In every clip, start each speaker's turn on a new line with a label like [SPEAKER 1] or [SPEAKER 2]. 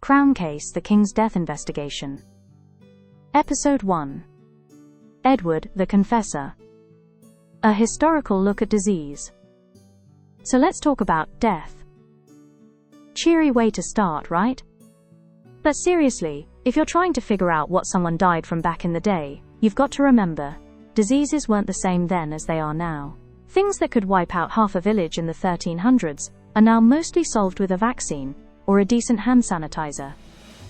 [SPEAKER 1] Crown Case: The King's Death Investigation. Episode 1. Edward the Confessor. A historical look at disease. So let's talk about death. Cheery way to start, right? But seriously, if you're trying to figure out what someone died from back in the day, you've got to remember, diseases weren't the same then as they are now. Things that could wipe out half a village in the 1300s are now mostly solved with a vaccine or a decent hand sanitizer.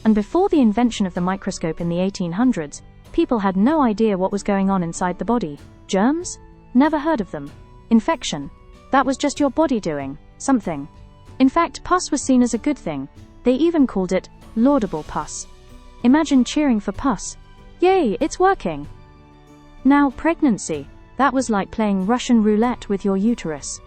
[SPEAKER 1] And before the invention of the microscope in the 1800s, people had no idea what was going on inside the body. Germs? Never heard of them. Infection? That was just your body doing something. In fact, pus was seen as a good thing. They even called it laudable pus. Imagine cheering for pus. Yay, it's working. Now, pregnancy. That was like playing Russian roulette with your uterus.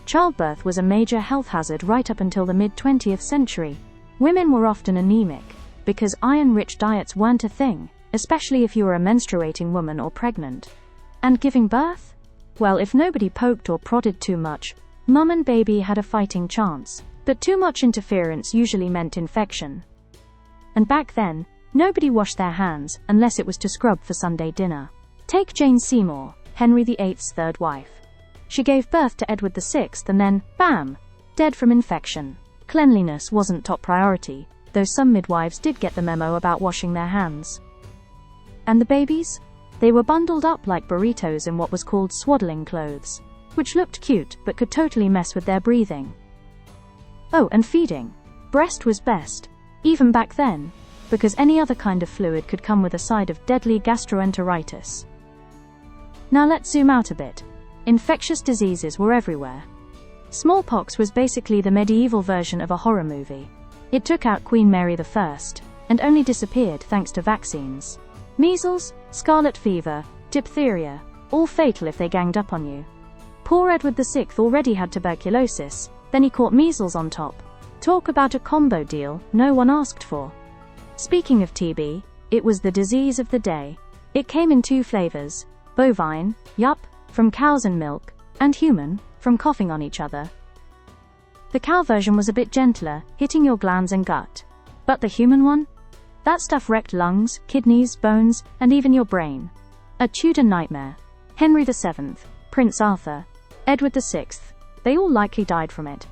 [SPEAKER 1] Childbirth was a major health hazard right up until the mid-20th century. Women were often anemic, because iron-rich diets weren't a thing, especially if you were a menstruating woman or pregnant. And giving birth? Well, if nobody poked or prodded too much, mum and baby had a fighting chance. But too much interference usually meant infection. And back then, nobody washed their hands unless it was to scrub for Sunday dinner. Take Jane Seymour, Henry VIII's third wife. She gave birth to Edward VI and then, bam, dead from infection. Cleanliness wasn't top priority, though some midwives did get the memo about washing their hands. And the babies? They were bundled up like burritos in what was called swaddling clothes, which looked cute but could totally mess with their breathing. Oh, and feeding. Breast was best, even back then, because any other kind of fluid could come with a side of deadly gastroenteritis. Now let's zoom out a bit. Infectious diseases were everywhere. Smallpox was basically the medieval version of a horror movie. It took out Queen Mary I, and only disappeared thanks to vaccines. Measles, scarlet fever, diphtheria, all fatal if they ganged up on you. Poor Edward VI already had tuberculosis, then he caught measles on top. Talk about a combo deal no one asked for. Speaking of TB, it was the disease of the day. It came in two flavors, bovine, yup, from cows and milk, and human, from coughing on each other. The cow version was a bit gentler, hitting your glands and gut. But the human one? That stuff wrecked lungs, kidneys, bones, and even your brain. A Tudor nightmare. Henry VII, Prince Arthur, Edward VI, they all likely died from it.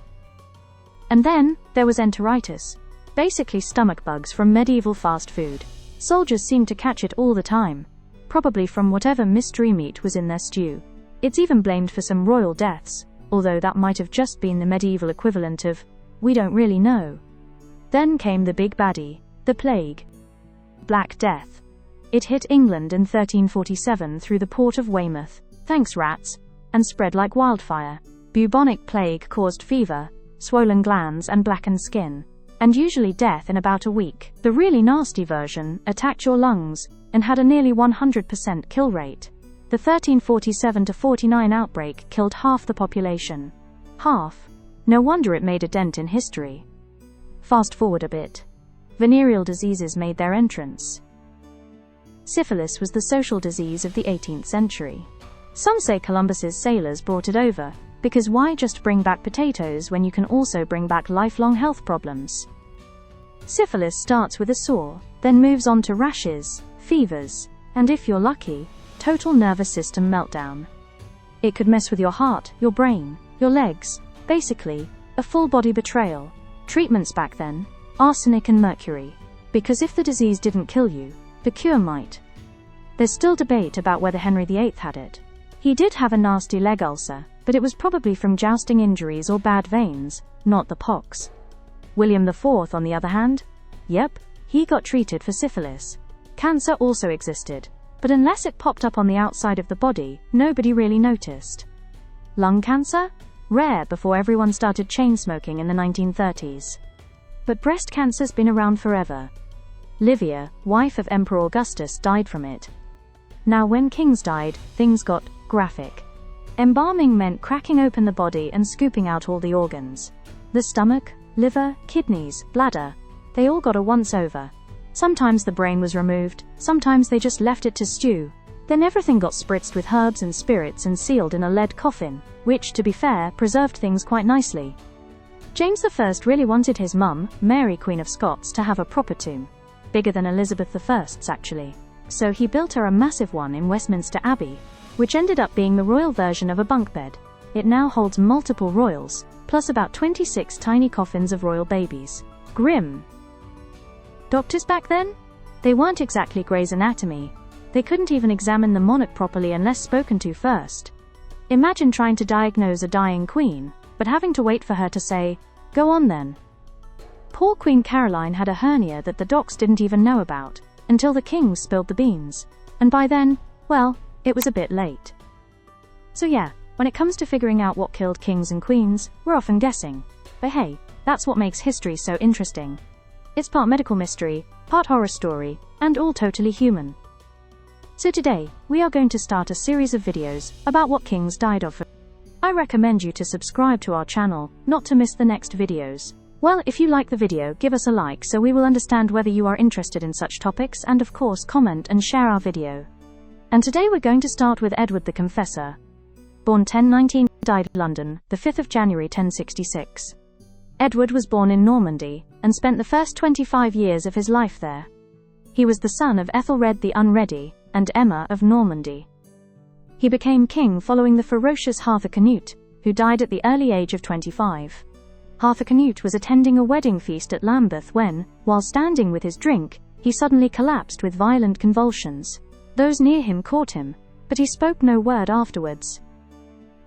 [SPEAKER 1] And then, there was enteritis. Basically stomach bugs from medieval fast food. Soldiers seemed to catch it all the time. Probably from whatever mystery meat was in their stew. It's even blamed for some royal deaths, although that might have just been the medieval equivalent of, we don't really know. Then came the big baddie, the plague. Black Death. It hit England in 1347 through the port of Weymouth, thanks rats, and spread like wildfire. Bubonic plague caused fever, swollen glands and blackened skin, and usually death in about a week. The really nasty version attacked your lungs, and had a nearly 100% kill rate. The 1347-49 outbreak killed half the population. Half? No wonder it made a dent in history. Fast forward a bit. Venereal diseases made their entrance. Syphilis was the social disease of the 18th century. Some say Columbus's sailors brought it over, because why just bring back potatoes when you can also bring back lifelong health problems? Syphilis starts with a sore, then moves on to rashes, fevers, and if you're lucky, total nervous system meltdown. It could mess with your heart, your brain, your legs, basically, a full-body betrayal. Treatments back then, arsenic and mercury. Because if the disease didn't kill you, the cure might. There's still debate about whether Henry VIII had it. He did have a nasty leg ulcer, but it was probably from jousting injuries or bad veins, not the pox. William IV, on the other hand? Yep, he got treated for syphilis. Cancer also existed, but unless it popped up on the outside of the body, nobody really noticed. Lung cancer? Rare before everyone started chain-smoking in the 1930s. But breast cancer's been around forever. Livia, wife of Emperor Augustus, died from it. Now when kings died, things got graphic. Embalming meant cracking open the body and scooping out all the organs. The stomach, liver, kidneys, bladder, they all got a once-over. Sometimes the brain was removed, sometimes they just left it to stew. Then everything got spritzed with herbs and spirits and sealed in a lead coffin, which, to be fair, preserved things quite nicely. James I really wanted his mum, Mary Queen of Scots, to have a proper tomb. Bigger than Elizabeth I's actually. So he built her a massive one in Westminster Abbey, which ended up being the royal version of a bunk bed. It now holds multiple royals, plus about 26 tiny coffins of royal babies. Grim. Doctors back then? They weren't exactly Grey's Anatomy. They couldn't even examine the monarch properly unless spoken to first. Imagine trying to diagnose a dying queen, but having to wait for her to say, "Go on then." Poor Queen Caroline had a hernia that the docs didn't even know about, until the kings spilled the beans. And by then, well, it was a bit late. So yeah, when it comes to figuring out what killed kings and queens, we're often guessing. But hey, that's what makes history so interesting. It's part medical mystery, part horror story, and all totally human. So today, we are going to start a series of videos about what kings died of. I recommend you to subscribe to our channel, not to miss the next videos. Well, if you like the video, give us a like so we will understand whether you are interested in such topics, and of course comment and share our video. And today we're going to start with Edward the Confessor. Born 1019, died London, the 5th of January 1066. Edward was born in Normandy, and spent the first 25 years of his life there. He was the son of Ethelred the Unready, and Emma of Normandy. He became king following the ferocious Harthacnut, who died at the early age of 25. Harthacnut was attending a wedding feast at Lambeth when, while standing with his drink, he suddenly collapsed with violent convulsions. Those near him caught him, but he spoke no word afterwards.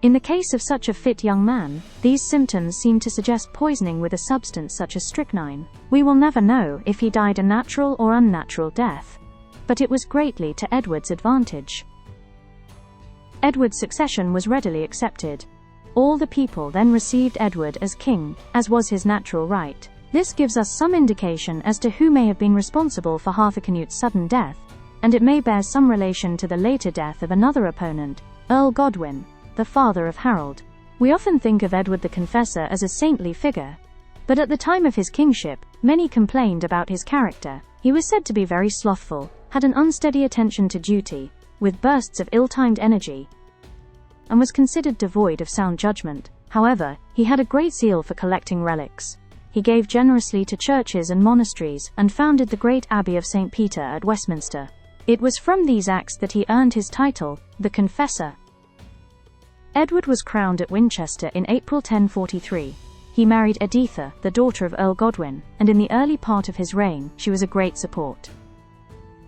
[SPEAKER 1] In the case of such a fit young man, these symptoms seem to suggest poisoning with a substance such as strychnine. We will never know if he died a natural or unnatural death, but it was greatly to Edward's advantage. Edward's succession was readily accepted. All the people then received Edward as king, as was his natural right. This gives us some indication as to who may have been responsible for Harthacnut's sudden death, and it may bear some relation to the later death of another opponent, Earl Godwin, the father of Harold. We often think of Edward the Confessor as a saintly figure, but at the time of his kingship, many complained about his character. He was said to be very slothful, had an unsteady attention to duty, with bursts of ill-timed energy, and was considered devoid of sound judgment. However, he had a great zeal for collecting relics. He gave generously to churches and monasteries, and founded the great Abbey of St. Peter at Westminster. It was from these acts that he earned his title, the Confessor. Edward was crowned at Winchester in April 1043. He married Editha, the daughter of Earl Godwin, and in the early part of his reign, she was a great support.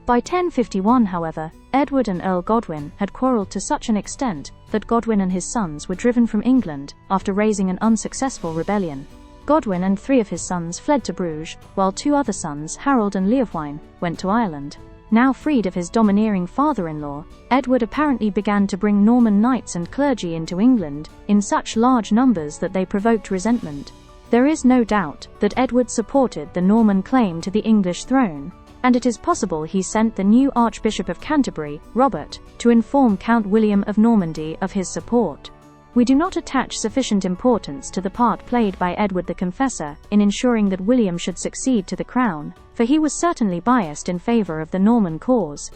[SPEAKER 1] By 1051, however, Edward and Earl Godwin had quarrelled to such an extent that Godwin and his sons were driven from England after raising an unsuccessful rebellion. Godwin and 3 of his sons fled to Bruges, while 2 other sons, Harold and Leofwine, went to Ireland. Now freed of his domineering father-in-law, Edward apparently began to bring Norman knights and clergy into England in such large numbers that they provoked resentment. There is no doubt that Edward supported the Norman claim to the English throne, and it is possible he sent the new Archbishop of Canterbury, Robert, to inform Count William of Normandy of his support. We do not attach sufficient importance to the part played by Edward the Confessor in ensuring that William should succeed to the crown, for he was certainly biased in favour of the Norman cause.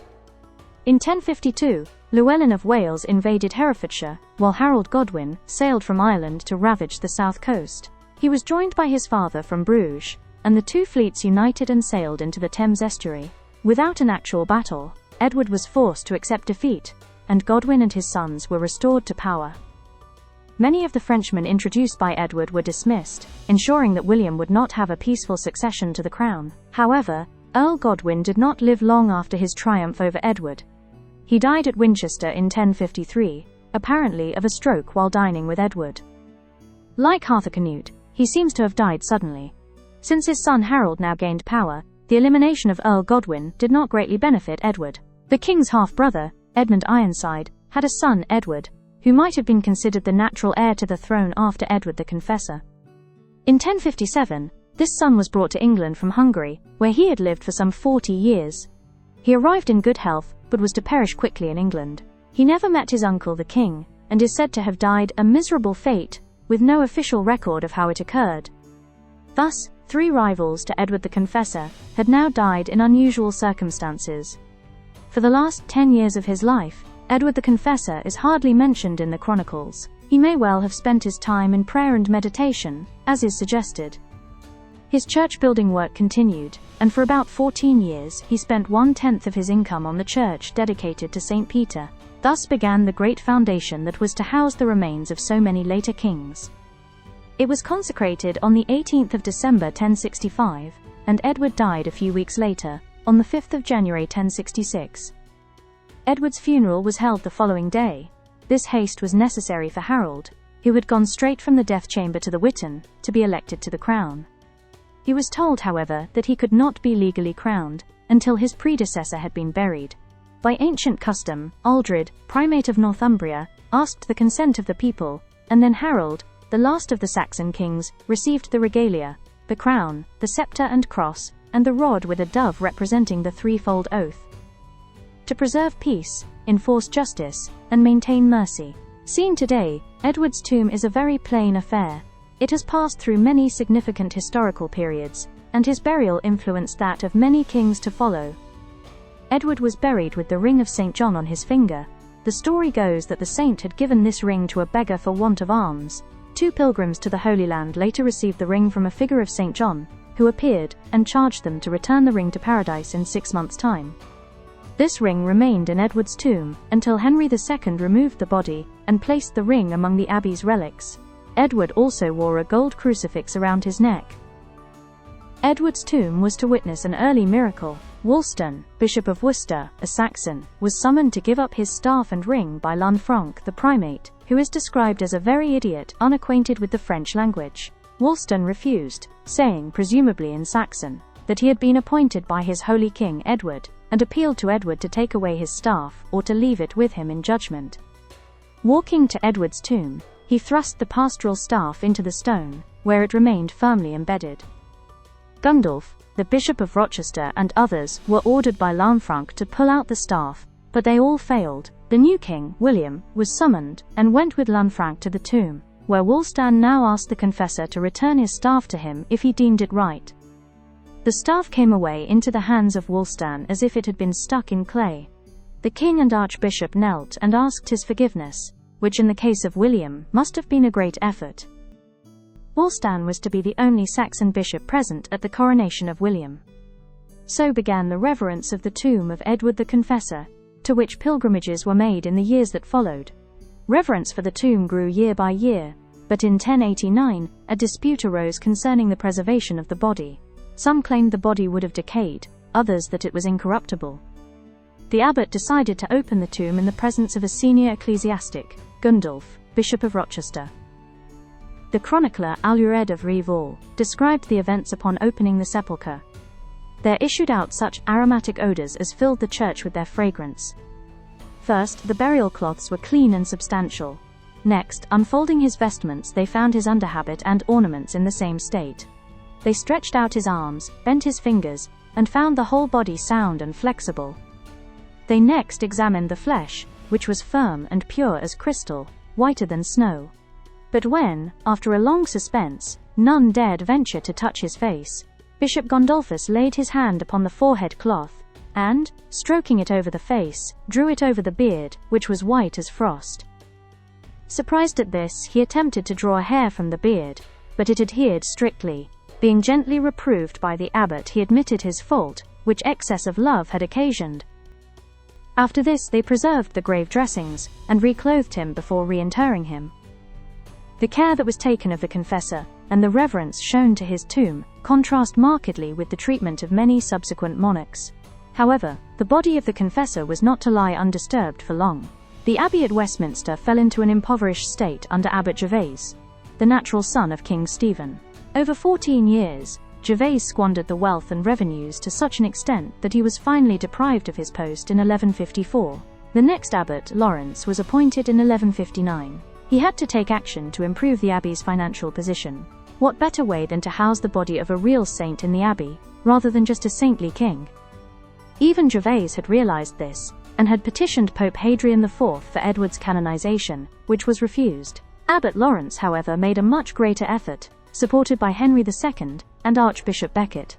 [SPEAKER 1] In 1052, Llewellyn of Wales invaded Herefordshire, while Harold Godwin sailed from Ireland to ravage the south coast. He was joined by his father from Bruges, and the 2 fleets united and sailed into the Thames estuary. Without an actual battle, Edward was forced to accept defeat, and Godwin and his sons were restored to power. Many of the Frenchmen introduced by Edward were dismissed, ensuring that William would not have a peaceful succession to the crown. However, Earl Godwin did not live long after his triumph over Edward. He died at Winchester in 1053, apparently of a stroke while dining with Edward. Like Harthacnut, he seems to have died suddenly. Since his son Harold now gained power, the elimination of Earl Godwin did not greatly benefit Edward. The king's half-brother, Edmund Ironside, had a son, Edward, who might have been considered the natural heir to the throne after Edward the Confessor. In 1057, this son was brought to England from Hungary, where he had lived for some 40 years. He arrived in good health, but was to perish quickly in England. He never met his uncle the king, and is said to have died a miserable fate, with no official record of how it occurred. Thus, 3 rivals to Edward the Confessor had now died in unusual circumstances. For the last 10 years of his life, Edward the Confessor is hardly mentioned in the chronicles. He may well have spent his time in prayer and meditation, as is suggested. His church-building work continued, and for about 14 years he spent 1/10 of his income on the church dedicated to St. Peter. Thus began the great foundation that was to house the remains of so many later kings. It was consecrated on the 18th of December 1065, and Edward died a few weeks later, on the 5th of January 1066. Edward's funeral was held the following day. This haste was necessary for Harold, who had gone straight from the death chamber to the Witan, to be elected to the crown. He was told, however, that he could not be legally crowned until his predecessor had been buried. By ancient custom, Aldred, primate of Northumbria, asked the consent of the people, and then Harold, the last of the Saxon kings, received the regalia, the crown, the scepter and cross, and the rod with a dove representing the threefold oath. To preserve peace, enforce justice, and maintain mercy. Seen today, Edward's tomb is a very plain affair. It has passed through many significant historical periods, and his burial influenced that of many kings to follow. Edward was buried with the ring of St. John on his finger. The story goes that the saint had given this ring to a beggar for want of alms. 2 pilgrims to the Holy Land later received the ring from a figure of St. John, who appeared and charged them to return the ring to paradise in 6 months' time. This ring remained in Edward's tomb until Henry II removed the body and placed the ring among the abbey's relics. Edward also wore a gold crucifix around his neck. Edward's tomb was to witness an early miracle. Wulstan, Bishop of Worcester, a Saxon, was summoned to give up his staff and ring by Lanfranc the primate, who is described as a very idiot, unacquainted with the French language. Wulstan refused, saying, presumably in Saxon, that he had been appointed by his holy king Edward, and appealed to Edward to take away his staff, or to leave it with him in judgment. Walking to Edward's tomb, he thrust the pastoral staff into the stone, where it remained firmly embedded. Gundulf, the Bishop of Rochester, and others were ordered by Lanfranc to pull out the staff, but they all failed. The new king, William, was summoned, and went with Lanfranc to the tomb, where Wulstan now asked the confessor to return his staff to him if he deemed it right. The staff came away into the hands of Wulstan as if it had been stuck in clay. The king and archbishop knelt and asked his forgiveness, which in the case of William must have been a great effort. Wulstan was to be the only Saxon bishop present at the coronation of William. So began the reverence of the tomb of Edward the Confessor, to which pilgrimages were made in the years that followed. Reverence for the tomb grew year by year, but in 1089, a dispute arose concerning the preservation of the body. Some claimed the body would have decayed, others that it was incorruptible. The abbot decided to open the tomb in the presence of a senior ecclesiastic, Gundulf, Bishop of Rochester. The chronicler Alured of Rievaulx described the events upon opening the sepulchre. There issued out such aromatic odors as filled the church with their fragrance. First, the burial cloths were clean and substantial. Next, unfolding his vestments, they found his underhabit and ornaments in the same state. They stretched out his arms, bent his fingers, and found the whole body sound and flexible. They next examined the flesh, which was firm and pure as crystal, whiter than snow. But when, after a long suspense, none dared venture to touch his face, Bishop Gundulphus laid his hand upon the forehead cloth, and, stroking it over the face, drew it over the beard, which was white as frost. Surprised at this, he attempted to draw a hair from the beard, but it adhered strictly. Being gently reproved by the abbot, he admitted his fault, which excess of love had occasioned. After this they preserved the grave dressings, and reclothed him before reinterring him. The care that was taken of the confessor, and the reverence shown to his tomb, contrast markedly with the treatment of many subsequent monarchs. However, the body of the confessor was not to lie undisturbed for long. The abbey at Westminster fell into an impoverished state under Abbot Gervase, the natural son of King Stephen. Over 14 years, Gervase squandered the wealth and revenues to such an extent that he was finally deprived of his post in 1154. The next abbot, Lawrence, was appointed in 1159. He had to take action to improve the abbey's financial position. What better way than to house the body of a real saint in the abbey, rather than just a saintly king? Even Gervase had realized this, and had petitioned Pope Hadrian IV for Edward's canonization, which was refused. Abbot Lawrence, however, made a much greater effort, supported by Henry II and Archbishop Becket.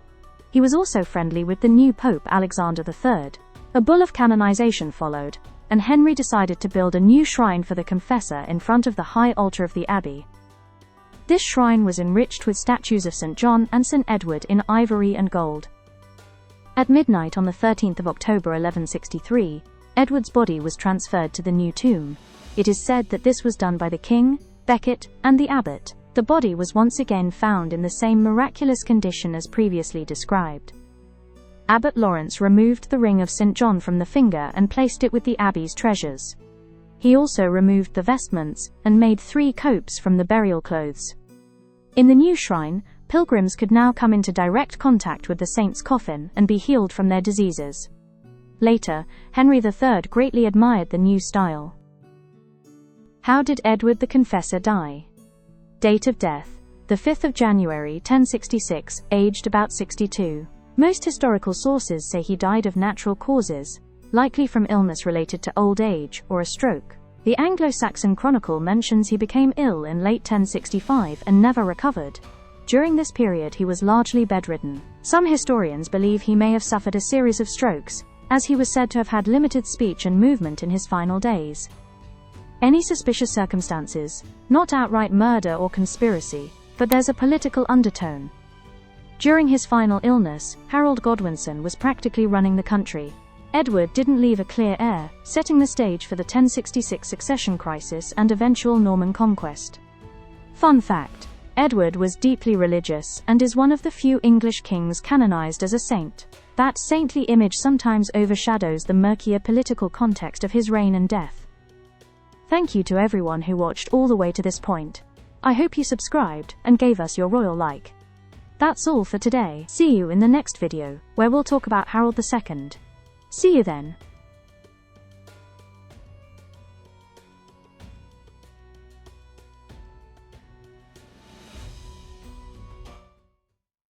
[SPEAKER 1] He was also friendly with the new Pope Alexander III. A bull of canonization followed. and Henry decided to build a new shrine for the confessor in front of the high altar of the abbey. This shrine was enriched with statues of St. John and St. Edward in ivory and gold. At midnight on the 13th of October 1163, Edward's body was transferred to the new tomb. It is said that this was done by the king, Becket, and the abbot. The body was once again found in the same miraculous condition as previously described. Abbot Lawrence removed the ring of St. John from the finger and placed it with the abbey's treasures. He also removed the vestments and made 3 copes from the burial clothes. In the new shrine, pilgrims could now come into direct contact with the saint's coffin and be healed from their diseases. Later, Henry III greatly admired the new style. How did Edward the Confessor die? Date of death: the 5th of January 1066, aged about 62. Most historical sources say he died of natural causes, likely from illness related to old age or a stroke. The Anglo-Saxon Chronicle mentions he became ill in late 1065 and never recovered. During this period he was largely bedridden. Some historians believe he may have suffered a series of strokes, as he was said to have had limited speech and movement in his final days. Any suspicious circumstances, not outright murder or conspiracy, but there's a political undertone. During his final illness, Harold Godwinson was practically running the country. Edward didn't leave a clear heir, setting the stage for the 1066 succession crisis and eventual Norman conquest. Fun fact: Edward was deeply religious and is one of the few English kings canonized as a saint. That saintly image sometimes overshadows the murkier political context of his reign and death. Thank you to everyone who watched all the way to this point. I hope you subscribed and gave us your royal like. That's all for today. See you in the next video, where we'll talk about Harold II. See you then.